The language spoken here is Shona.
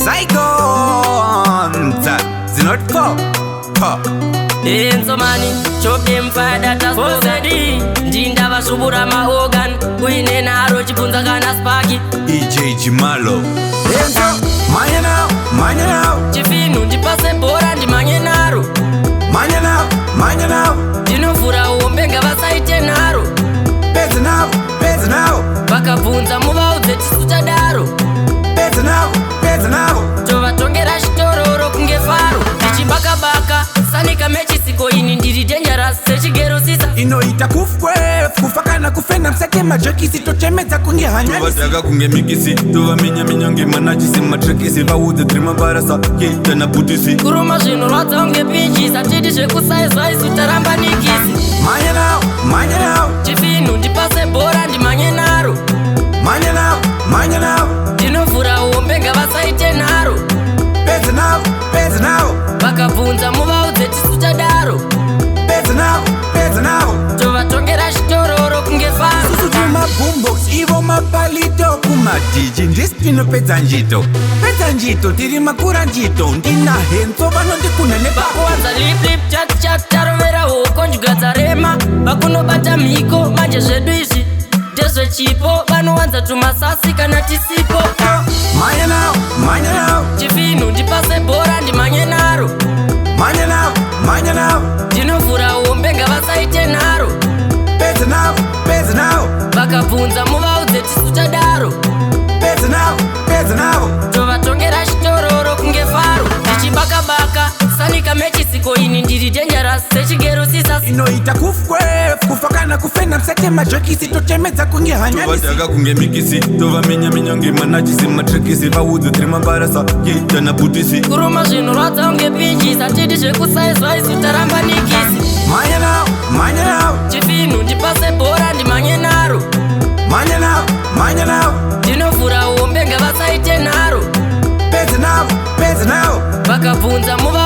Saigon, that's not talk. Enzo mani, choke mfada tasposedi Njinda vasubura mahogan Uine naro chipunza kana spaki EJ Jimalo. Enzo, manya now. Chifinu ndipase bora ndi manye naro Manya now. Dinufura uombenga vasaite naro Peza now. Vakabvunza muvaudze tisuta daro Peza now. Tovatongera chitororo kunge faro Tichibaka sanika mechisiko ini ndiri dangerous sechigero sisa Inoita kufwe kufa kana kufenda msake majokisi tochemedza kunge hanyanyisi Tovataka kunge mikisi tova minya nge manachisi matrekisi vaudze tiri mabarasa keita naputisi kuruma zvinorwadza unge pinji satidi zvekusaizwa isu taramba nikisi Manya now. Chifinu ndipase bora ndimanye naro Manya now. Dinofura uombenga vasaite naro Peza now. Vakabvunza muvaudze tisuta daro Peza now. tovatongera chitororo kunge faro Susutuma boombox ivo mapalito kumadiji ndispinopedza njito tiri makura njito ndina henso vanondikuna vakuwanza liplip chat tarovera hoko njugadza rema vakunobata mhiko manje zvedu izvi ndezvechipo vanowanza tumasasi kana tisipo Manya now. Chifinu ndipase bhora ndimanye naro Manya now. Dinofura uombenga vasaite naro Peza now. Vakabvunza muvaudze tisuta daro Peza now. tovatongera chitororo kunge faro tichibaka sanika mechisiko ini ndiri dangerous sechigero sisa Inoita kufwe kufa kana kufenda msake majokisi tochemedza kunge hanyanyisi Tovataka kunge mikisi tova minya nge manachisi matrekisi vaudze tiri mabarasa keita naputisi kuruma zvinorwadza unge pinji satidi zvekusaizwa isu taramba nikisi Manya now. Chifinu ndipase bhora ndimanye naro Manya now. Dinofura uombenga vasaite naro Peza now. Vakabvunza muva